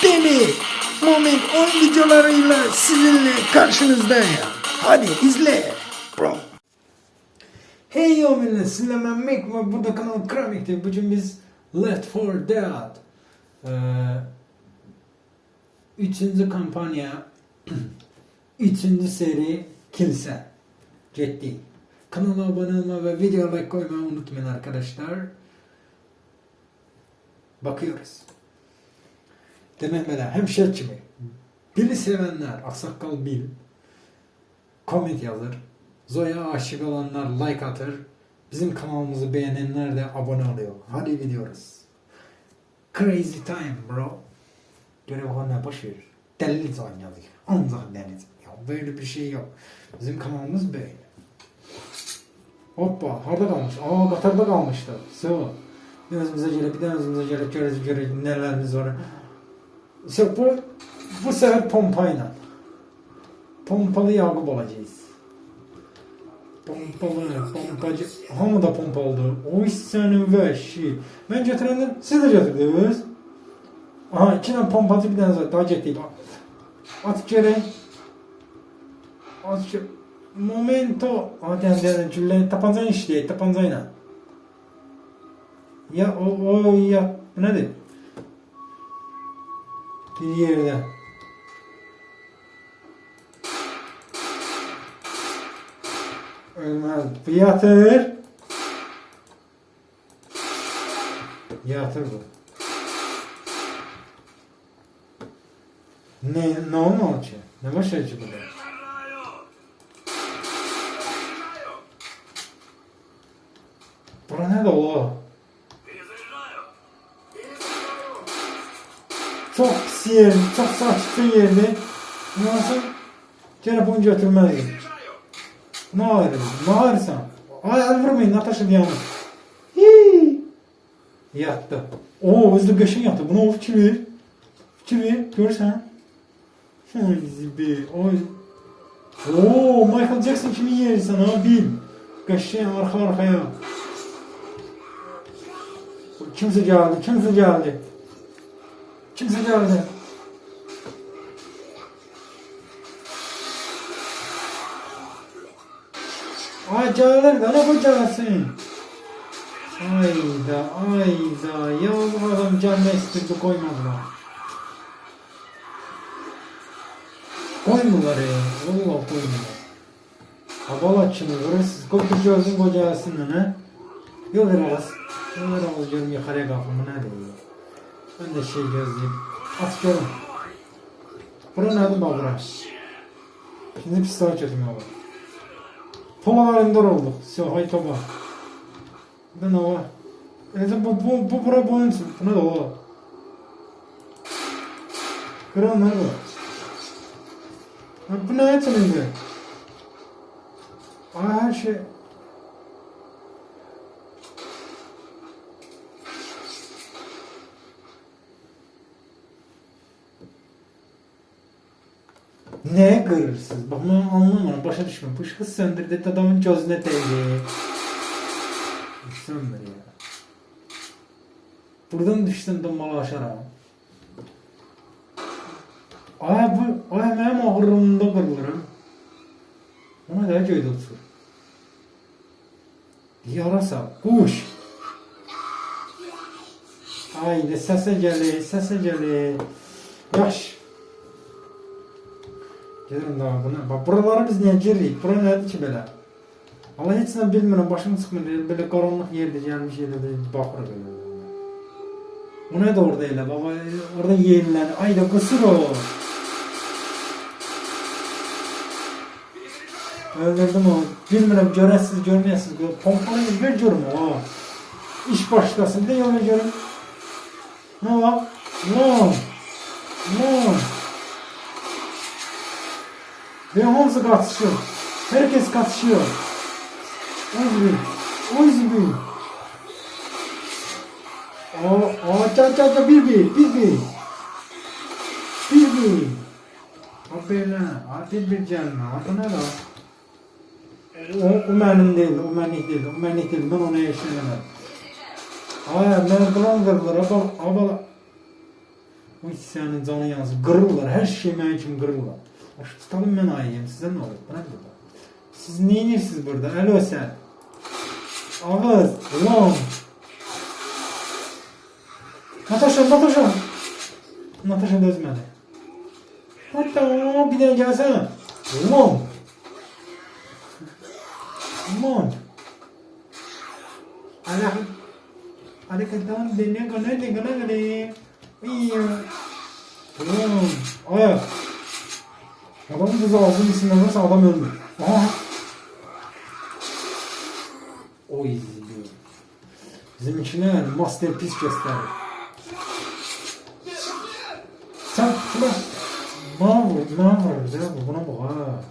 Deli Moment oyun videolarıyla sizinle karşınızdayım. Hadi izle bro. Hey yo millet, sizinle ben Mac ve burada kanal Kramik'te. Bugün biz Left 4 Dead 3. kampanya 3. seri kilise ciddi. Kanala abone olma ve video like koymayı unutmayın arkadaşlar. Bakıyoruz. Demek böyle hemşire mi? Bill'i sevenler Aksakal Bill comment yazır. Zoya aşık olanlar like atır. Bizim kanalımızı beğenenler de abone oluyor. Hadi gidiyoruz. Crazy time bro. Görev ne boş ver. Deli zan yazıyor. Ancak deniz. Ya böyle bir şey yok. Bizim kanalımız böyle. Hoppa, harda kalmış. Katarda kalmıştı. So. Bir özümüze göre, bir de özümüze göre nelerimiz var. So, bu sefer pompayla. Pompalı Yakup olacağız. Pompacı. Hamı da pompa oldu. O iş senin ve şey. Ben getirendim, siz de getirdiniz. Aha, 2 tane pompacı bir tane zaten daha getirdi. At geri. At geri. Momento. Hadi cümleyi tapancayla işleyek, tapancayla. Ya o ya. Bu nedir? Bir yerde. Ölmez. Yatır. Yatır bu. Ne olmalı ki? Ne başlayıcı bu da? Bura ne de o? Çok pis yer, çok saçma yerdi. Nasıl? Gene bunu götürmezdim. Ne ağrırsın? Ne ağrırsan? Ay vurmayın, Natasha bir yana. Yattı. Oo, hızlı göşün yattı. Buna o fikir ver. Fikir ver, görsen. Ay zibi, oy. Oo, Michael Jackson kimin yeri sana? Bil. Göşün arkaya. Kimse geldi. Ay gelirler de ne yapacaksın? Ayda. Ya bu adam gelmek istedi koymadılar. Koymuyorlar ya. Vallahi koymuyorlar. Habalatçını vurursunuz. Kopurcağızın kocasından ha. Yol ver ağız diyorum yukarıya kalkımı ne diyor. Ben de şey gözleyeyim. At görüm. Bura nerede babura? Şimdi pistol çözüm abi. Tomalarında olduk. Hay toma. Bu ne var? Bu bura boyunsun. Bu ne de o? Kıran nerede? Bu ne etmedi? Her şey. Neye kırırsınız? Bak ben anlamadım, başa düşmüyorum. Bu kız söndürdü, adamın gözüne değdi. Söndür ya. Buradan düştüm dombalaşarak. Ay benim ağrımda kırılırım. Ona da köyde otur. Yarasa, kuş. Haydi sese geli. Yaş. Gelirim daha buna. Bak buralara biz niye girdik? Bura nedir ki böyle? Allah hiç sen bilmiyorum. Başım sıkmıyor. Böyle karanlık yerde gelmiş yerlerde bakır böyle. Bu ne de orada öyle baba? Orada yerler. Ay da kısır o. Öldürdüm o. Bilmiyorum görəsiz görmeyəsiz. Pompalayı ver görüm o. İş başlasın de yana görüm. Ne var? No. Ve hamısı kaçışıyor. Herkes kaçışıyor. Oy zibi. Çal bir. Aferin. Aferin bir canına. Adı ne lan? O benim değil. O benlik değil. Ben ona yaşayamam. Ay, ben kılan kırdılar. Abala. O isyanın canı yansın. Kırırlar. Her şey benim için kırırlar. Şu tutalım ben ayıyım. Size ne olur? Bırak burada. Siz ne inirsiniz burada? Alo sen. Ağız. Ulan. Natasha. Natasha dözmedi. Hatta bir daha gelsene. Ulan. Ulan. Allah'ım. Hareketler dene gane. İyi. Ulan. Ayak. Adamın kızı ağzının içinden varsa adam öldü. Aha. Oy. Bizimkiler masterpiece gösterir. Sen şuna bana vur güzel vur buna bak ha.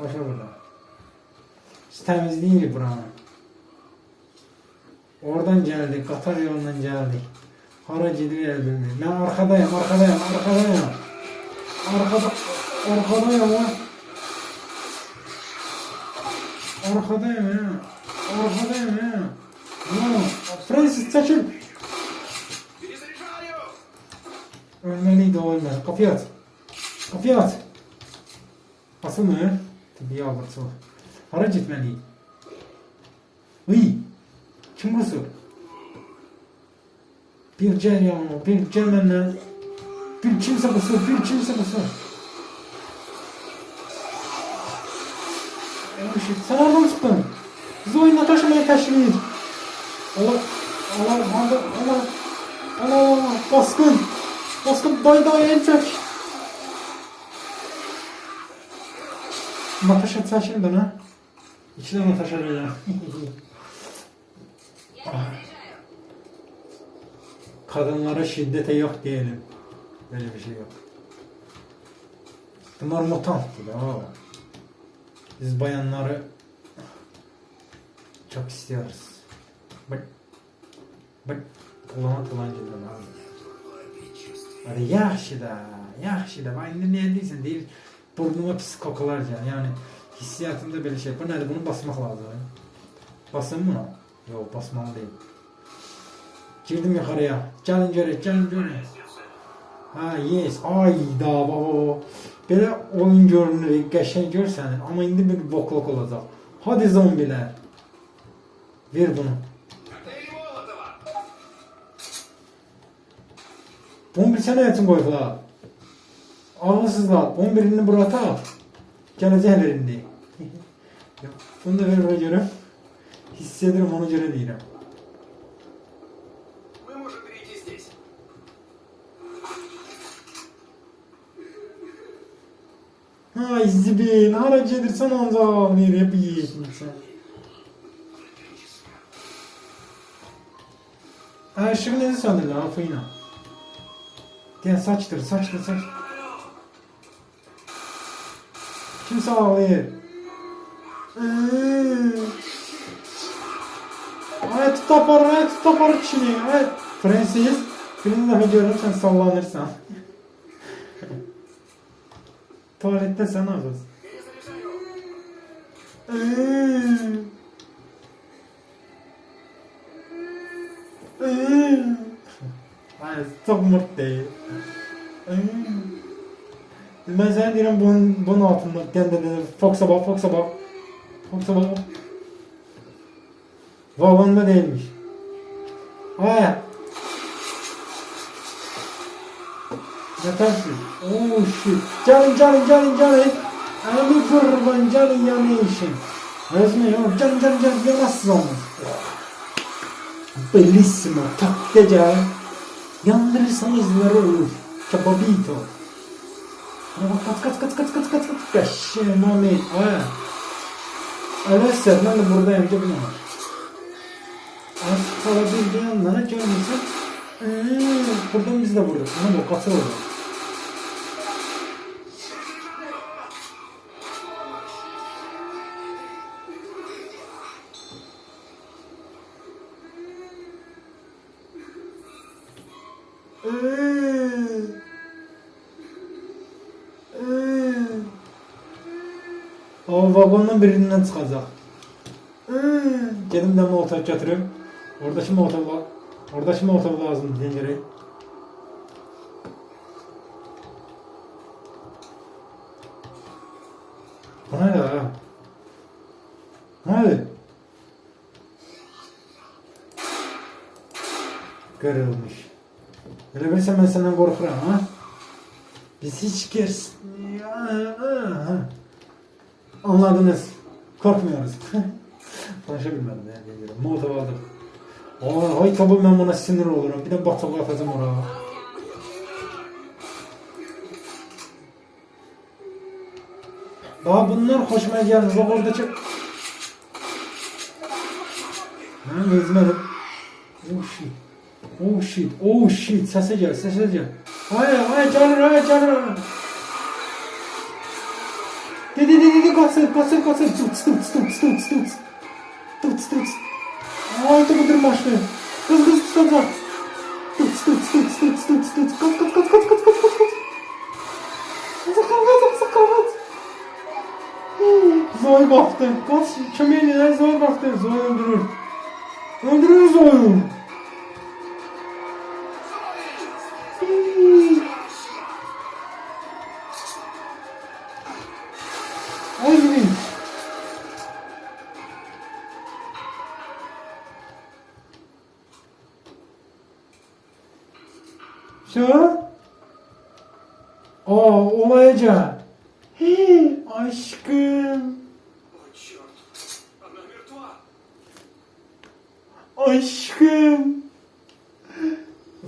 Başa burada. Biz temizleyirik buranı. Oradan geldik, Katar yolundan geldik. Hara gidiyor elbette. Ben arkadayım. Arkadayım ha. Arkadayım ya. Ulan, Francis çekil. Ölmeliydi o ölmez. Kapıyı at. Asıl mı? Tabii yavrusu. Hara gitmeli. Kim burası? Bir Cermenler. Bir kimse bu. Sen oradan çıktın. Biz oyuna taşımaya taşıyız. Allah. Baskın. Day en çok. Natasha taşındın ha. İçine Natasha böyle. Kadınlara şiddete yok diyelim. Böyle bir şey yok. Bunlar mutant gibi ha. Biz bayanları çok istiyoruz. Bak. Kullanıcıdan abi. Hadi yaxşı da. Ben indi ne deyirsən deyir. Burnuma pis kokular yani hissiyatımda böyle şey. Bu nədir? Bunu basmaq lazım. Basın mı? Yok basmalı değil. Girdim yukarıya. Gelin görək. Ha yes. Ayda baba. Böyle oyun görünür, qəşəng görsən. Ama indi bir bokluk olacaq. Hadi zombiler. Ver bunu. Bombir sənə üçün qoyublar. Ağlısızlar. 11'ini buraya tak. Gələcəklər indi. Bunu da ver ona göre. Hissediyorum ona göre deyirəm. Ay zibin, hara gedirsən ancaq ağlayır, hep yiyirsən. Işığı necə söndürürlər, afıyla? Gel saçdır. Kimse ağlayır. Ay tut taparı kişini. Ay Francis, birini defa görürüm sen sallanırsan. Tuvalette sen ağız. Ay çok mutlu değil. Ben sana diyorum bunun altında Fox'a bak. Vagonda değilmiş. Ay. Yatarsın. Oh shit. Canım. Ali kurban canım yanıyorsun. Resmi yok. Canım yanasız olmaz. Bellissimo. Takteca. Yandırırsan izleri olur. Kebabito. Kaç. Kaşınamit. Aya. Öyleyse ben de buradayım. Cebine var. Az kalabildiği yanlara görmüşsün. Buradan biz de vurduk. Ama bu katı oldu. O vagondan birinden çıkacak. Gelim de motor götürüp. Orada şimdi motor lazım diye. Bu ne ya? Hadi. Kırılmış. Öyle bilsem ben senden korkuram ha. Biz hiç gersin. Anladınız. Korkmuyoruz. Konuşabilmedim yani. Molotov aldım. Ay tabi ben buna sinir olurum. Bir de batılı atacağım oraya. Daha bunlar hoşuma geldi. Bak orada çok... Ben gözmedim. Oh shit. Oh shit. Oh shit. Sese gel. Sese gel. Hayır canım. Dedi kaçsın. Tuts. Ay tabi durmaştı. Kız tutacak. Tuts. Kaç. Zoe baktı. Kaç. Çömeğine Zoe baktı. Zoe öldürür. Öldürür Zoe'yu. Ay gibi. Şu. Olacak. Hey, aşkım. Aşkım.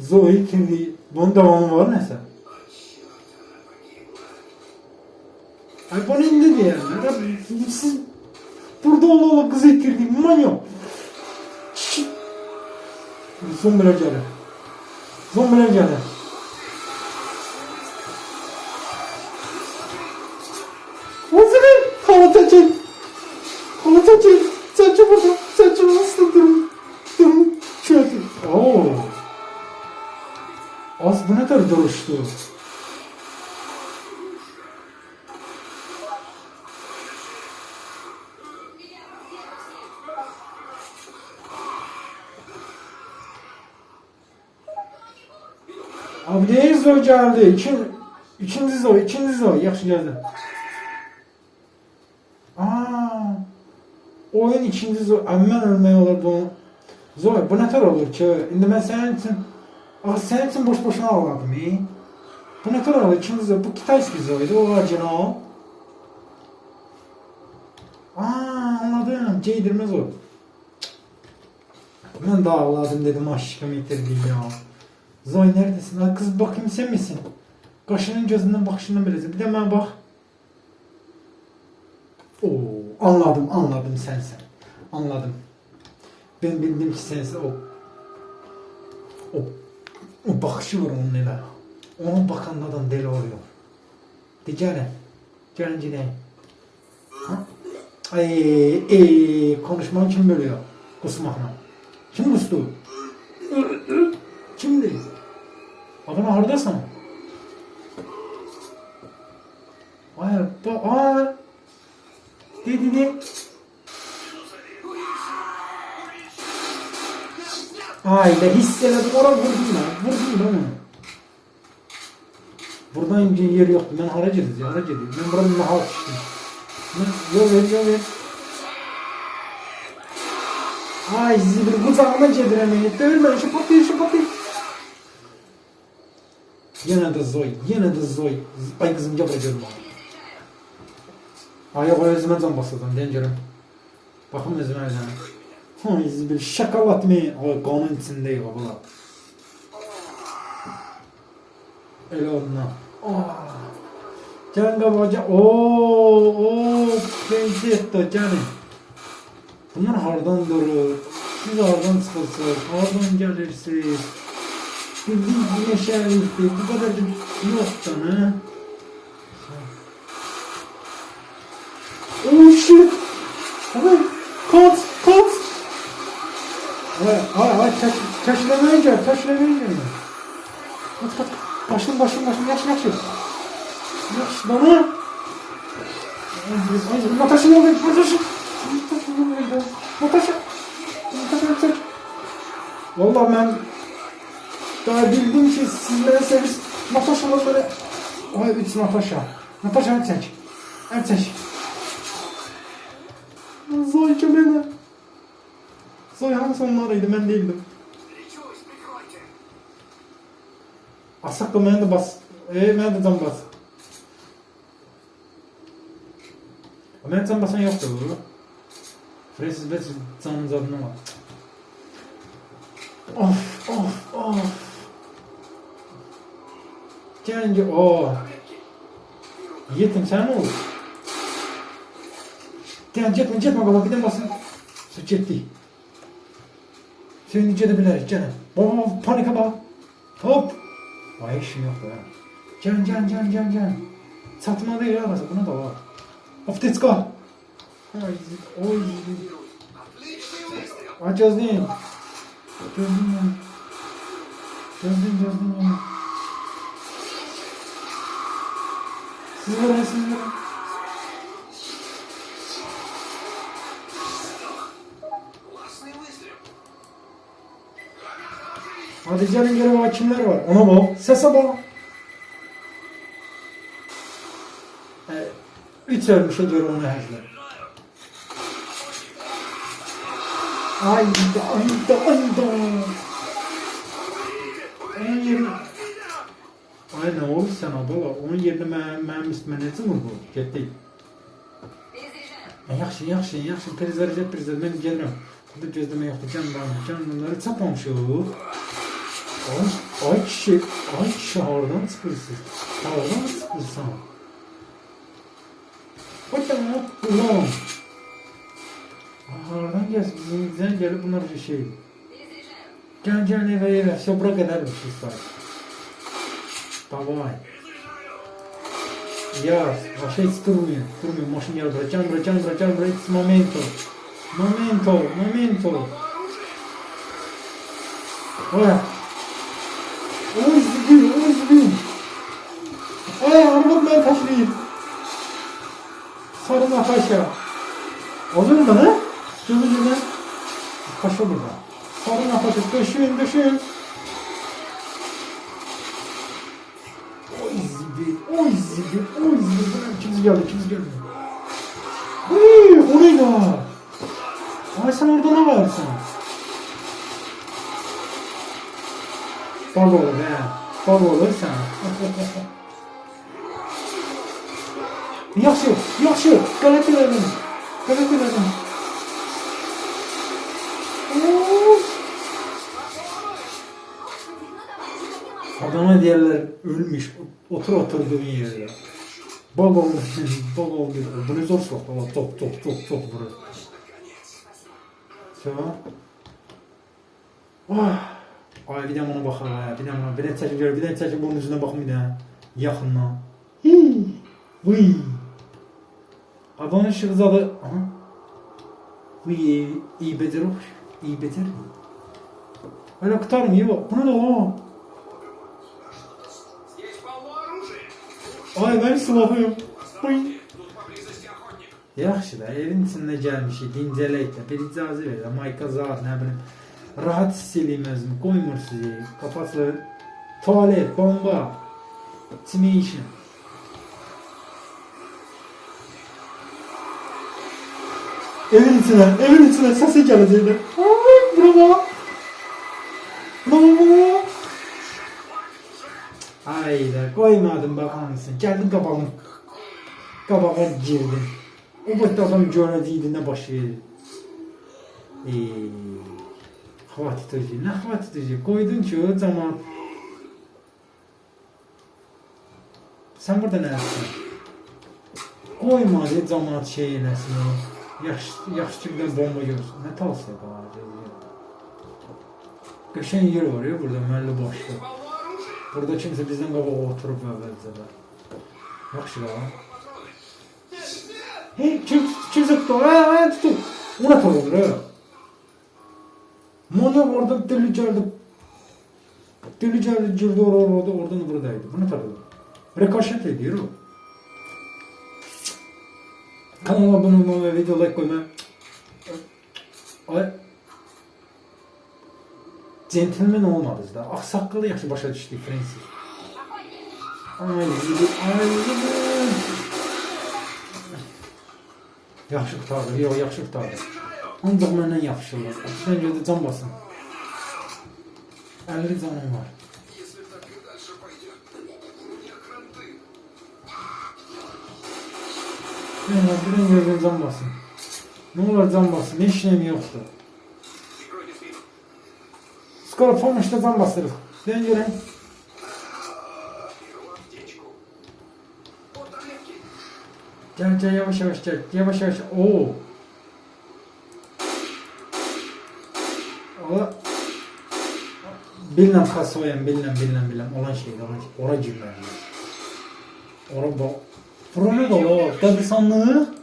Zoe kimliği. Bunun devamı var neyse. Ay bana indi diye. Siz burada ola kız ettirdik. Manyak. Zombiler gelir. Kanata çek. Saçı burada. Saçı nasıl durun. Şöyle. Az bu ne kadar duruştu. Abi ne Zoe geldi? İkinci Zoe. Yaxşı geldi. Oyun ikinci Zoe. Mən ölmək olar bunu. Zoe bu ne kadar olur ki? İndi ben senin için boş-boşuna ağladım. Bu ne kadar olur ikinci Zoe? Bu Kitayski Zoe'di. O orijinal. Anladım. Ceydirmez o. Ben de ağladım dedim aşkım yitirdim ya. Zoe neredesin? Kız bakayım sen misin? Kaşının gözünden bakışından bilirsin. Bir de bana bak. Anladım sensin. Anladım. Ben bildim ki sensin o bakışı var onun elə. Ona bakanlardan deli oluyor. De gelin cineyim. Konuşmayı kim bölüyor? Kusmakla. Kim kustu? Kimdi? Adana haradasın? De. Aile hisseledim. Oraya vurdum ben onu. Buradan ince yer yoktu. Ben harac edeceğim. Ben buranın mahal çıktım. Yol ver. Sizi bir kucağıma cediremeyin. Dövülme. Şu patlayın. Yine de Zoe. Ay kızım yapacağım. Yok özüme can basacağım. Dencerim. Bakın özüme. Sizi bir şakalat mı? Kanın içindeyim abla. Öyle onunla. Can kabaca. Prensiyetta canım. Bunlar hardan durur. Siz hardan çıkılsınız. Hardan gelirsiniz. Bildiğin gibi yaşayabilirsiniz. Bu kadar da yoktan ha. Shit. Kaç. Taşlamaya gel. Kaç. Başım. Yaş. Bana. Natasha ne oluyor? Natasha. Vallahi ben daha bildim ki siz beni seviriz. Natasha'la böyle... 3 Natasha. Natasha et seç. Zoyca beni. Zoy hangisi onlarıydı, ben değildim. Asakla ben de bas. Ben de can bas. Ben can basan yoktu bu. Francis Best canımız adına var. Of. Gence Yetim sen ne olur? Cetme baba bir de basın. Süt yetti. Seni cedebilir canım. Baba panika bak. Hop. Vay işim yok be. Can. Satma değil ya basa buna da var. Of let's go. Oy. Aç gözlüğüm. Gözlüğüm ya. Siz verin. Hadi canım göre bak kimler var. Ona bak. Sese bak. 3 ölmüşe göre onu herler. Ayda. Onun yerine... Ay ne oldu sen abla? Onun yerine mənim üstmənəci mi bu? Getdik. Yaxşı. Priz, mən gəlirəm. Burada gözləmə yoxdur. Canlarını çapmamışıq. Ay kişi, hardan çıxırsınız? Hardan çıxırsan? Bakalım, ulan. Hardan bizden gelip bunlar bir şey. Gel eve. Все, bırak eder bir şey var. Давай. Ya, вообще hiç durmuyor. Maşın yer bırakacağım. Momento. Oya. Oy zibir. Ay arabam ben taşıyayım. Sarına paşa. Olur mu lan? Gözünden. Paşa burada. Sarına paşa. Döşün. Oy zibir. Kimse geldi. O neydi ha? Ay sen orada ne varsın? Bal olur sen. Yaxşı. Qələt elədim. Adama deyirlər ölmüş. Oturduğun yerde. Bal oldu. Bunu zor soktu. Top vurur. Tamam. Ay bir de ona bakalım. Bir de çekip bunun yüzüne bakın bir de. Yakından. Vıy. Adamın şırzalı. Vıy. İyi beter. Öyle kurtarmıyor bak. Bunu da o. Ay ben silahım. Yaxşı da evin içinde gelmişik. İnceleyip de bir icazı verir. Mayka zat ne bileyim. Rahat hissedilmez mi? Koymur sizi. Kafası tuvalet, bomba. Simation. Evin içine sesi gelecekler. Ay bravo. Hayda koymadım bakansın. Geldim kabağa girdim. O vaxt adam görəcəydi nə baş verir. Hava titrəyəcək. Qoydun ki o zaman. Sen burada nəsin? Qoymadı cəmaat şey eləsin. Yaxşı ki bomba görsün. Nə tavsiyə qalacaq? Qəşən yer var ya burada məlli başlı. Burada kimse bizden qabağa oturup əvvəlcə də. Yaxşı da. Hey, kimse tutur. Tutur. Ona torulur ha. Mono orada deli geldi. Girdi oradan buradaydı. Bunu torulur. Rekaşet ediyor o. Kanala abone olma ve video like koyma. Ay. Gentleman olmadınız da. Aksaqqalı yaxşı başa düşdük Francis. Ay. Yaxşı qutardı, yox, yaxşı qutardı. Ancaq məndən yapışırlar. Sən gözü can basın. 50 canım var. Если так и дальше пойдет, у меня кранты. Birinin gözünü can basın. Ne olur can basın, hiç neyim yoktur. Прикройте спину. Skor pomoçta can bastırır. Ben göreyim. Беру аптечку. Вот таблетки. Gel yavaş yavaş gel. Yavaş yavaş. Oo. O bilmem kasoyam bilmem. Olan şeydi. Ora girmez. Ora bak. Bura ne dolu? Kabristanlığı.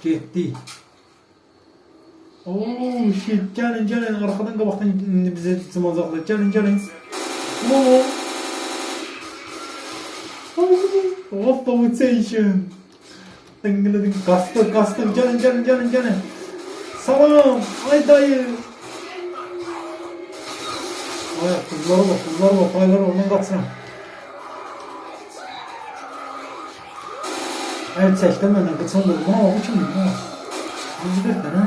Gitti. Oo shit. Gelin. Arkadan kabaktan bize zımazaklar. Gelin. Oo. Of promotion. Tıngıladın. Kastım. Gelin. Salam. Ay dayı. Ay kızlar bak. Paylar oradan kaçsın. Evet seçtim benden kıçım buldu. Buna bak uçum değil mi? Yüzü ha?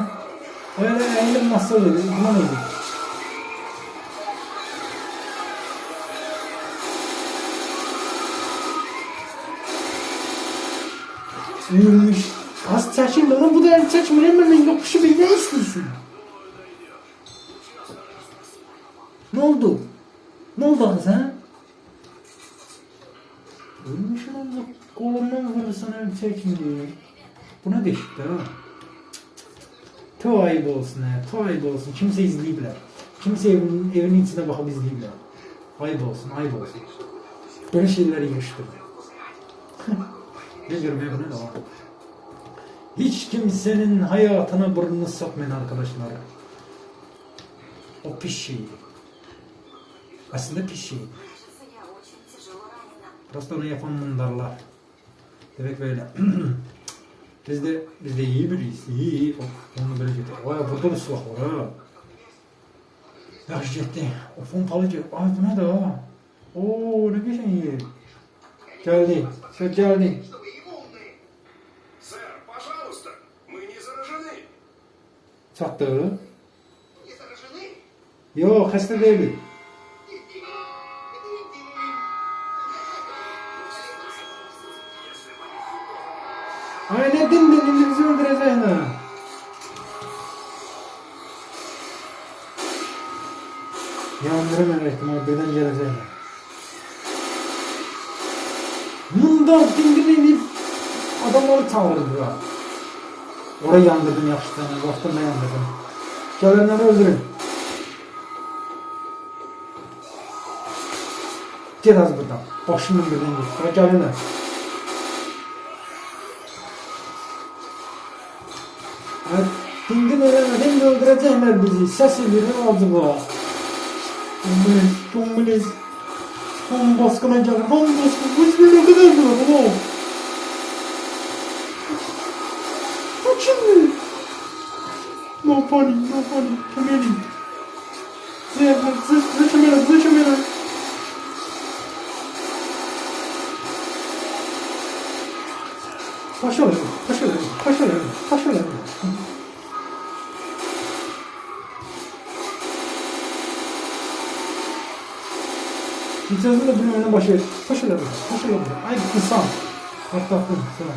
Öyle eğilim nasıl oluyor? Buna ne oluyor? Yürümüş. Az çekin lan bu da el çekmiyor hemen yokuşu bir ne istiyorsun? Ne oldu kız ha? Ölmüşsün ama kolumdan vurursan el çekmiyor. Buna değişikti ha. Tüh ayıp olsun ha. Tüh ayıp olsun. Kimse izleyibler. Kimse evinin içine bakıp izleyibler. Ayıp olsun. Böyle şeyleri yaşadım. Ne görmeye bu ne de var. Hiç kimsenin hayatına burnunu sokmayın arkadaşlar. O pis şey. Aslında pis şey. Prosto onu yapan mundarlar. Demek böyle. biz de iyi biriyiz. İyi. Onu böyle getir. Vay burada da silah var ha. Yaxşı getdi. O pompalı gel. Ay bu ne de ha. Oo ne geçen yer. Geldi. Чтобы иммунные. Сэр, пожалуйста, мы не заражены. Çattı. Не заражены? Yok hasta değil. Ay ne dindin şimdi bizi öldüreceksin ha. Yandıramıyor ihtimal birden gelecek. Bundan dindireyim adamları çağırır bura. Orayı yandırdım yaxşıdan, vaxtımda yandırdım. Gelenleri öldürün. Gel az buradan. Başımın birden git. Gelenler. Dingin ölemeden de öldürecekler bizi. Ses edilir aldı bu. Tombilis. Tom baskına gelir. Bu ne kadar zor oğlum. Bu kim? No funny. Come in. Zıçımına. Paşalar. İtirazını bilmemden başlayır. Paşalar. Ay insan. Hatta sana.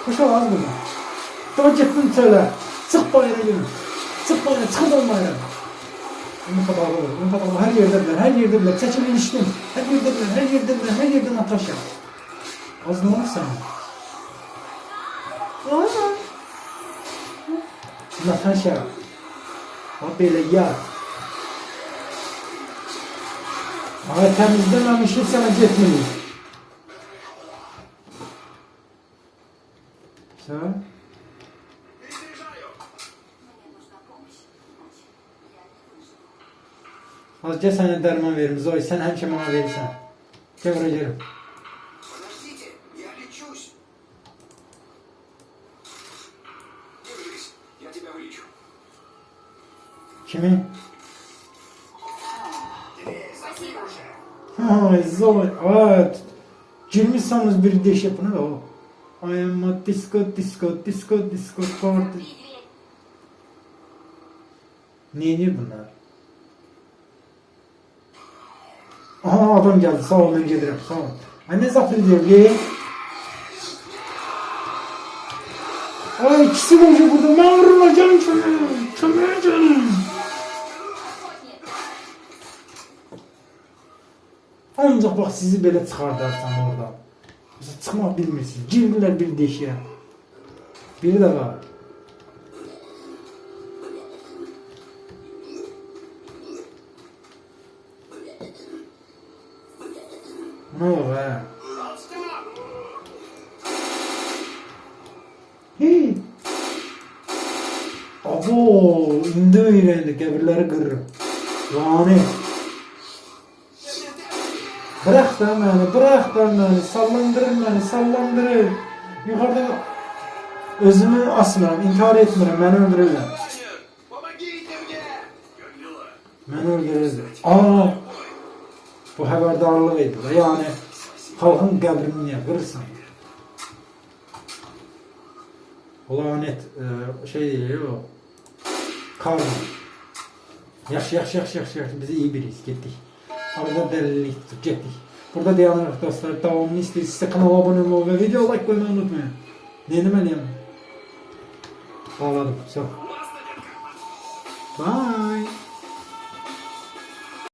Paşa az burada. Daha gittin söyle. Çık bayrağı gelin. Çık bayrağı. Onun kadar her yerdeler. Çeçil ilişkin. Her yerden Natasha. Az ne olur sana? Natasha. Bak böyle yat. Ama temizlememişsin sana gitmeliyiz. Sen? Перезаряжаю. Azca sana derman verim Zoy. Sen hemşe bana verirsen. Gel buraya gelin. Подождите, я лечусь. Держись, я тебя вылечу. Kimi? Спасибо. Ay Zoy. Evet. Girmişsiniz bir deş yapın da o. I am a disco party. Neyini bunlar? Aha adam geldi. Sağ ol ben gelirim. Sağ ol. Ay ne zafer ediyor be? Ay ikisi boşu burada. Ben vurulacağım sana. Çömüreceğim. Ancak bak sizi böyle çıkardarsam orada. Mesela çıkmak bilmirsiniz. Girdiler bir deşiye. Biri de var. Ne olur ha? Hey. Abo, indi öyle gebirleri kırırım. Yani. Bırak da beni, sallandırın beni, sallandırın. Yukarıda özümü asmıram, intihar etmiyorum, beni öldürürler. Помогите мне! Как дела? Beni öldürürler. Aa, bu haberdarlık ediyor. Yani halkın qəbrini niye kırırsan? O lanet şey diyor o. Karma. Yaş, bizi iyi biriyiz, gittik. Arada delilik tuttuk, gittik. Burada dayanırıq dostlar, davamını istəyirsinizsə kanala abone olmayı ve video like koymayı unutmayın. Neyini mən yeməm? Bağladım, çox. Bye.